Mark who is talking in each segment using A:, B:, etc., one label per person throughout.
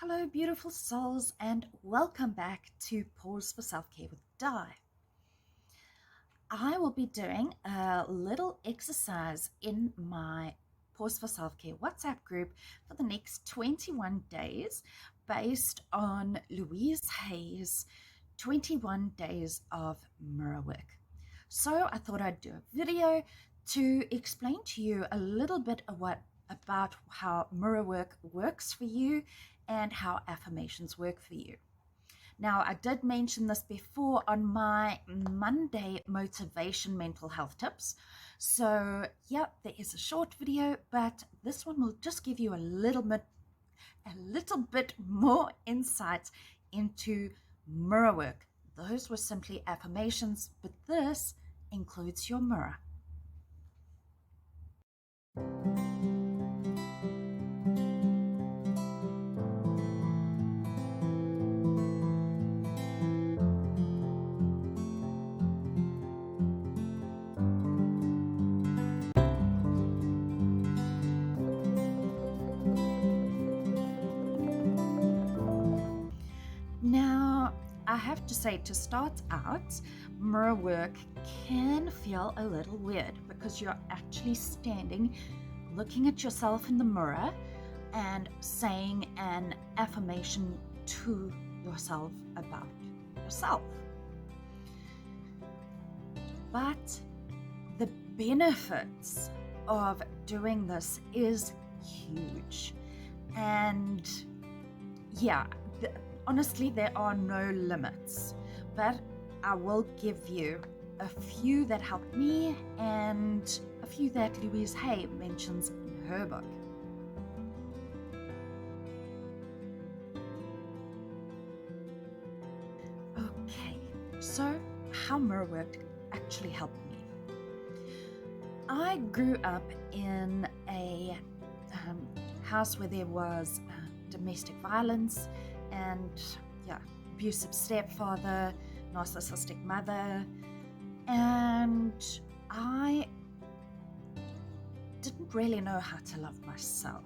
A: Hello, beautiful souls, and welcome back to Pause for Self-Care with Di. I will be doing a little exercise in my Pause for Self-Care WhatsApp group for the next 21 days based on Louise Hays' 21 days of mirror work. So I thought I'd do a video to explain to you a little bit about how mirror work works for you and how affirmations work for you. Now, I did mention this before on my Monday motivation mental health tips. So yeah, there is a short video, but this one will just give you a little bit more insight into mirror work. Those were simply affirmations, but this includes your mirror. Now, I have to say, to start out, mirror work can feel a little weird because you're actually standing, looking at yourself in the mirror and saying an affirmation to yourself about yourself. But the benefits of doing this is huge. And yeah, honestly, there are no limits, but I will give you a few that helped me and a few that Louise Hay mentions in her book. Okay, so how mirror work actually helped me. I grew up in a house where there was domestic violence and abusive stepfather, narcissistic mother, and I didn't really know how to love myself.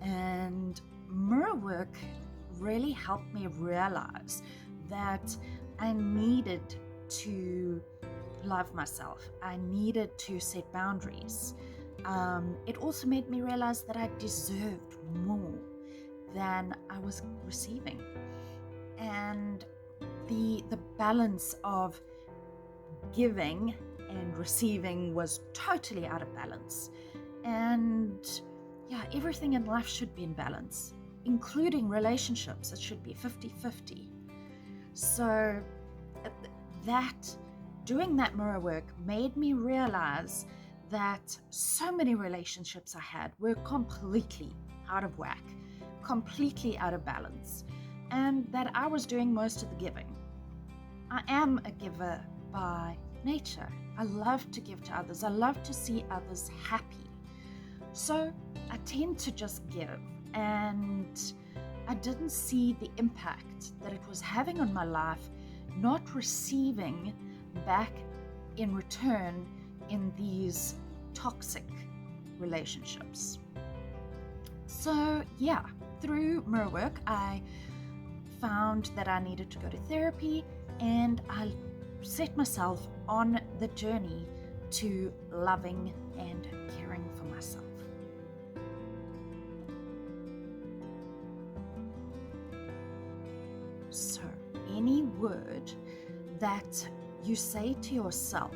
A: And mirror work really helped me realize that I needed to love myself. I needed to set boundaries. It also made me realize that I deserved more than I was receiving, and the balance of giving and receiving was totally out of balance. And everything in life should be in balance, including relationships. It should be 50-50. So doing that mirror work made me realize that so many relationships I had were completely out of whack, completely out of balance, and that I was doing most of the giving. I am a giver by nature. I love to give to others. I love to see others happy. So I tend to just give, and I didn't see the impact that it was having on my life, not receiving back in return in these toxic relationships. So through mirror work, I found that I needed to go to therapy, and I set myself on the journey to loving and caring for myself. So any word that you say to yourself,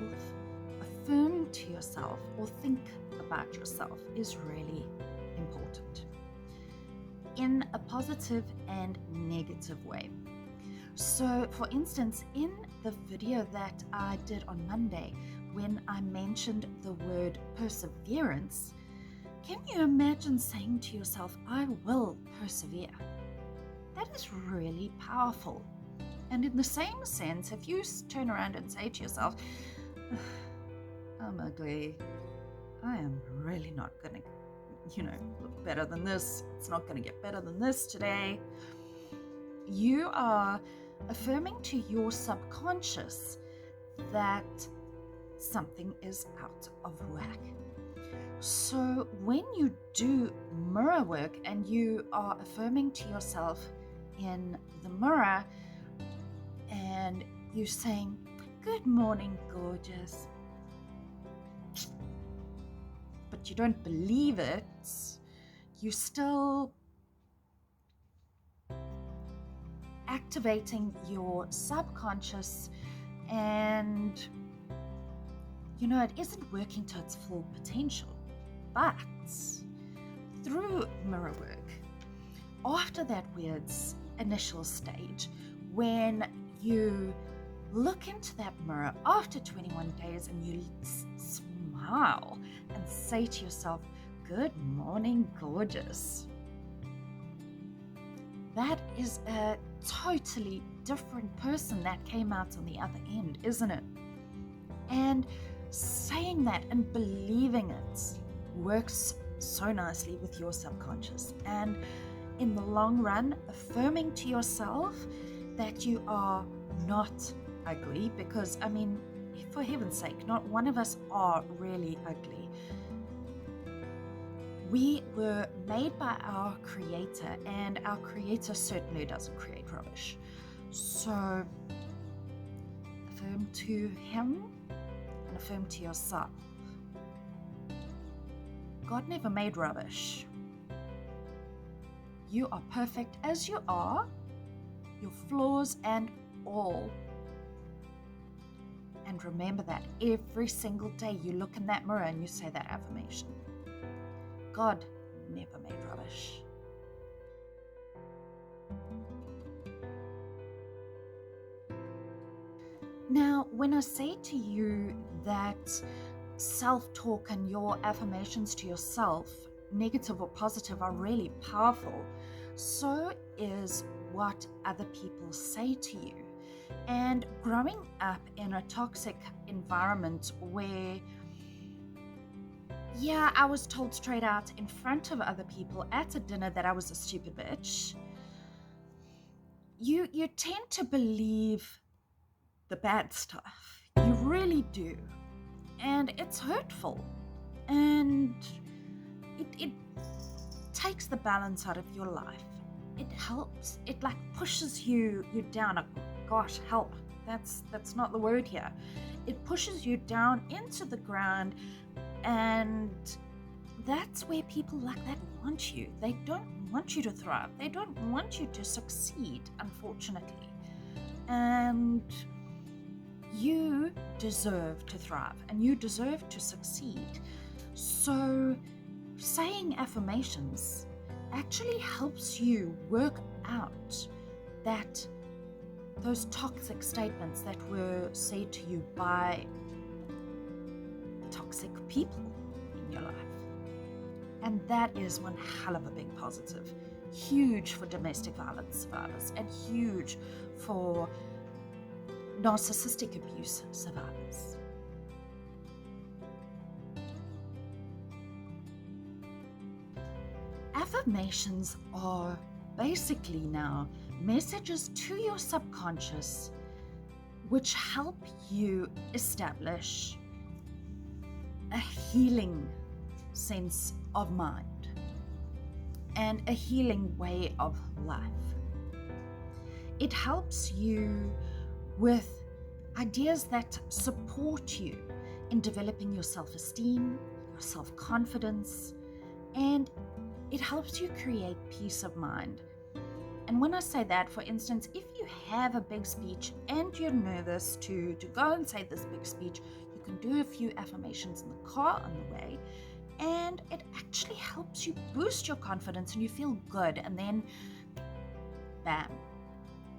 A: affirm to yourself, or think about yourself is really important in a positive and negative way. So for instance, in the video that I did on Monday, when I mentioned the word perseverance, can you imagine saying to yourself, I will persevere? That is really powerful. And in the same sense, if you turn around and say to yourself, I'm ugly, I am really not going to look better than this. It's not going to get better than this today. You are affirming to your subconscious that something is out of whack. So when you do mirror work and you are affirming to yourself in the mirror and you're saying, "Good morning, gorgeous," but you don't believe it, you still activating your subconscious, and it isn't working to its full potential. But through mirror work, after that weird initial stage, when you look into that mirror after 21 days and you smile and say to yourself, "Good morning, gorgeous," that is a totally different person that came out on the other end, isn't it? And saying that and believing it works so nicely with your subconscious. And in the long run, affirming to yourself that you are not ugly, because, for heaven's sake, not one of us are really ugly. We were made by our Creator, and our Creator certainly doesn't create rubbish. So affirm to Him and affirm to yourself. God never made rubbish. You are perfect as you are, your flaws and all. And remember that every single day you look in that mirror and you say that affirmation. God never made rubbish. Now, when I say to you that self-talk and your affirmations to yourself, negative or positive, are really powerful, so is what other people say to you. And growing up in a toxic environment where, I was told straight out in front of other people at a dinner that I was a stupid bitch, you tend to believe the bad stuff. You really do. And it's hurtful. And it takes the balance out of your life. It helps. It pushes you down. Gosh, help. That's not the word here. It pushes you down into the ground, and that's where people like that want you. They don't want you to thrive. They don't want you to succeed, unfortunately. And you deserve to thrive and you deserve to succeed. So saying affirmations actually helps you work out that those toxic statements that were said to you by toxic people in your life. And that is one hell of a big positive. Huge for domestic violence survivors and huge for narcissistic abuse survivors. Affirmations are basically now messages to your subconscious which help you establish a healing sense of mind and a healing way of life. It helps you with ideas that support you in developing your self-esteem, your self-confidence, and it helps you create peace of mind. And when I say that, for instance, if you have a big speech and you're nervous to go and say this big speech, you can do a few affirmations in the car on the way, and it actually helps you boost your confidence and you feel good. And then, bam,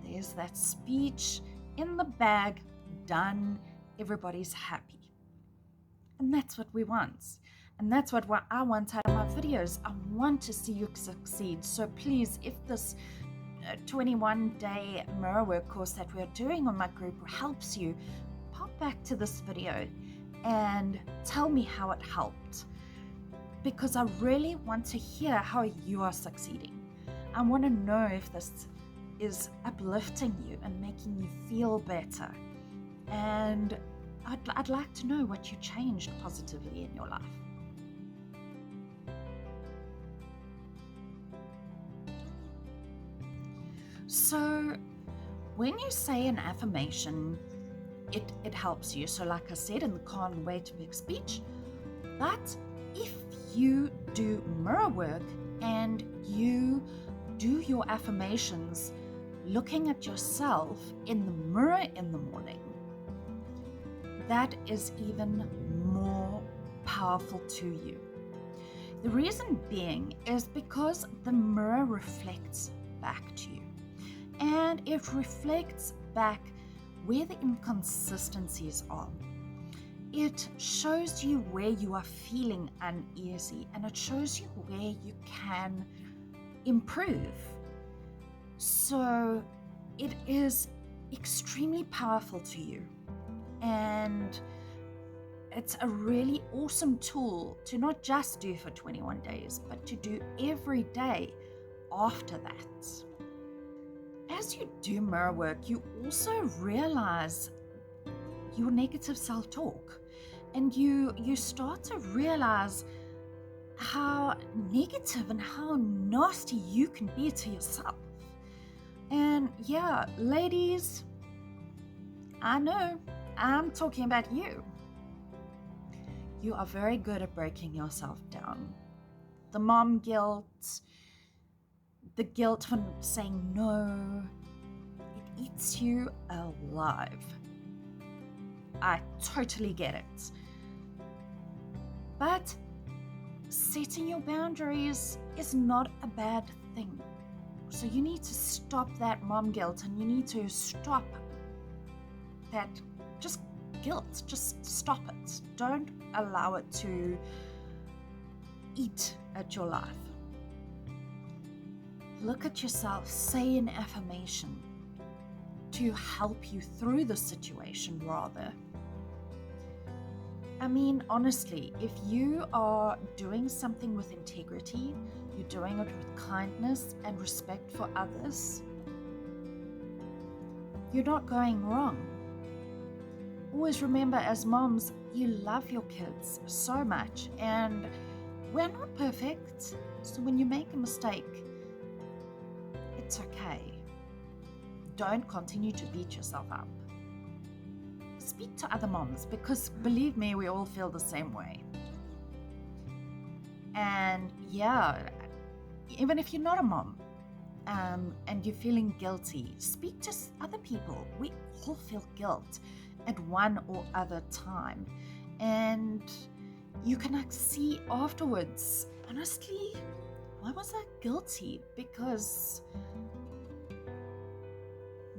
A: there's that speech in the bag, done, everybody's happy. And that's what we want. And that's what I want out of my videos. I want to see you succeed. So please, if this 21-day mirror work course that we're doing on my group helps you, pop back to this video and tell me how it helped. Because I really want to hear how you are succeeding. I want to know if this is uplifting you and making you feel better. And I'd like to know what you changed positively in your life. So when you say an affirmation, it helps you. So like I said in the Can't Wait to Big Speech, but if you do mirror work and you do your affirmations looking at yourself in the mirror in the morning, that is even more powerful to you. The reason being is because the mirror reflects back to you, and it reflects back where the inconsistencies are. It shows you where you are feeling uneasy, and it shows you where you can improve. So it is extremely powerful to you, and it's a really awesome tool to not just do for 21 days, but to do every day after that. As you do mirror work, you also realize your negative self-talk, and you start to realize how negative and how nasty you can be to yourself. And yeah, ladies, I know I'm talking about you. You are very good at breaking yourself down. The mom guilt, the guilt for saying no, it eats you alive. I totally get it. But setting your boundaries is not a bad thing. So you need to stop that mom guilt, and you need to stop that guilt. Just stop it. Don't allow it to eat at your life. Look at yourself, say an affirmation to help you through the situation rather. I mean, honestly, if you are doing something with integrity, you're doing it with kindness and respect for others, you're not going wrong. Always remember, as moms, you love your kids so much, and we're not perfect. So when you make a mistake, it's okay. Don't continue to beat yourself up. Speak to other moms, because believe me, we all feel the same way. And yeah, even if you're not a mom and you're feeling guilty, speak to other people. We all feel guilt at one or other time, and you can see afterwards, honestly, why was I guilty? Because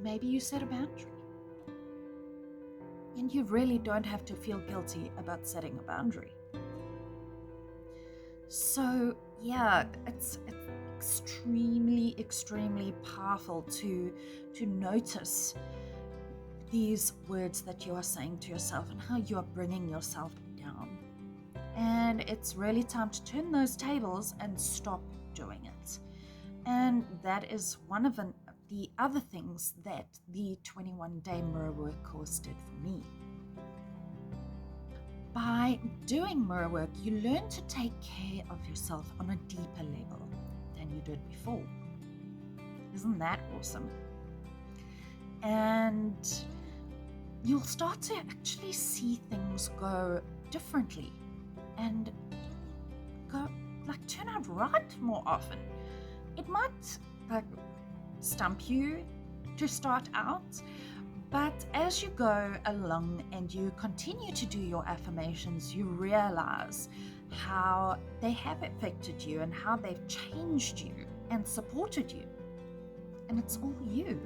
A: maybe you set a boundary, and you really don't have to feel guilty about setting a boundary. So yeah, it's extremely powerful to notice these words that you are saying to yourself and how you are bringing yourself down. And it's really time to turn those tables and stop doing it. And that is one of the other things that the 21-day mirror work course did for me. By doing mirror work, you learn to take care of yourself on a deeper level than you did before. Isn't that awesome? And you'll start to actually see things go differently and turn out right more often. It might stump you to start out, but as you go along and you continue to do your affirmations, you realize how they have affected you and how they've changed you and supported you. And it's all you,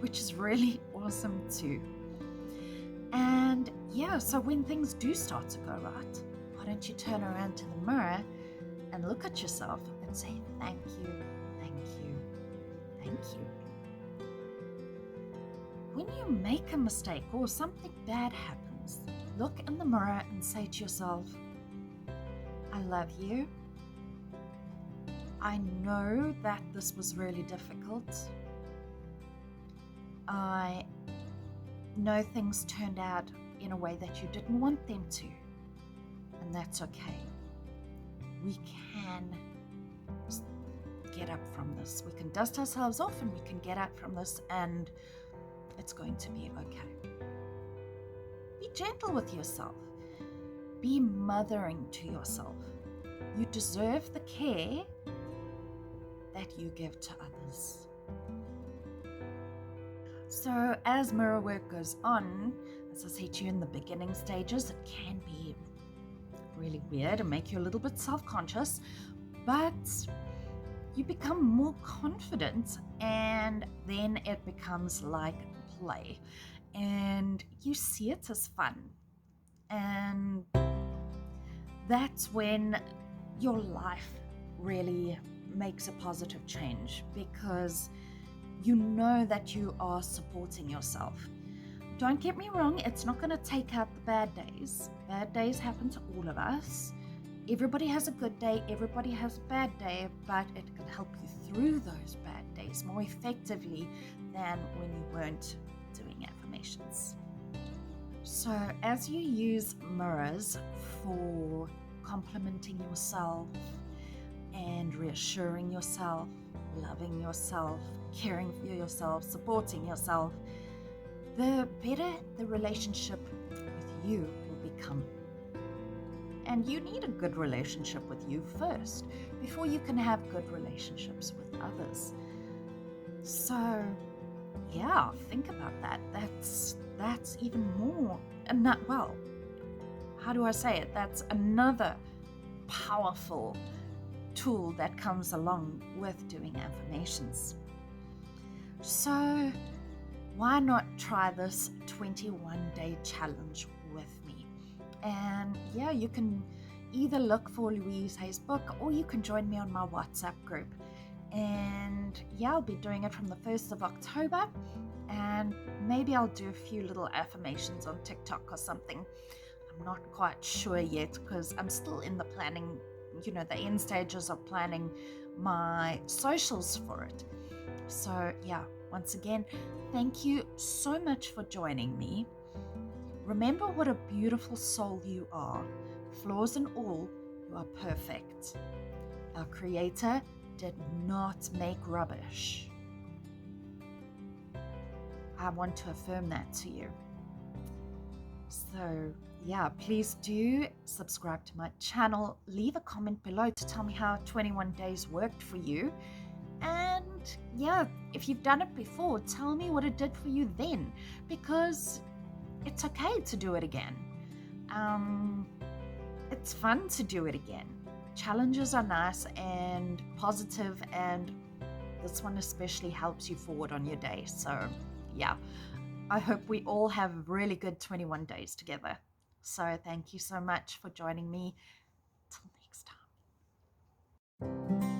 A: which is really awesome too. And yeah, so when things do start to go right, why don't you turn around to the mirror and look at yourself and say, thank you, thank you, thank you. When you make a mistake or something bad happens, look in the mirror and say to yourself, I love you. I know that this was really difficult. I know things turned out in a way that you didn't want them to, and that's okay. We can get up from this. We can dust ourselves off and we can get up from this, and it's going to be okay. Be gentle with yourself. Be mothering to yourself. You deserve the care that you give to others. So as mirror work goes on, as I said to you in the beginning stages, it can be really weird and make you a little bit self-conscious, but you become more confident, and then it becomes like play, and you see it as fun. And that's when your life really makes a positive change, because you know that you are supporting yourself. Don't get me wrong, it's not going to take out the bad days. Bad days happen to all of us. Everybody has a good day, everybody has a bad day, but it can help you through those bad days more effectively than when you weren't doing affirmations. So as you use mirrors for complimenting yourself and reassuring yourself, loving yourself, caring for yourself, supporting yourself, the better the relationship with you will become. And you need a good relationship with you first before you can have good relationships with others. So yeah, think about that. That's even more, and not, well, how do I say it? That's another powerful tool that comes along with doing affirmations. So why not try this 21-day challenge with me? And yeah, you can either look for Louise Hays' book, or you can join me on my WhatsApp group. And yeah, I'll be doing it from the 1st of October, and maybe I'll do a few little affirmations on TikTok or something. I'm not quite sure yet, because I'm still in the planning, the end stages of planning my socials for it. So yeah, once again, thank you so much for joining me. Remember what a beautiful soul you are. Flaws and all, you are perfect. Our Creator did not make rubbish. I want to affirm that to you. So yeah, please do subscribe to my channel. Leave a comment below to tell me how 21 days worked for you. And yeah, if you've done it before, tell me what it did for you then, because it's okay to do it again. It's fun to do it again. Challenges are nice and positive, and this one especially helps you forward on your day. So yeah, I hope we all have really good 21 days together. So thank you so much for joining me. Till next time.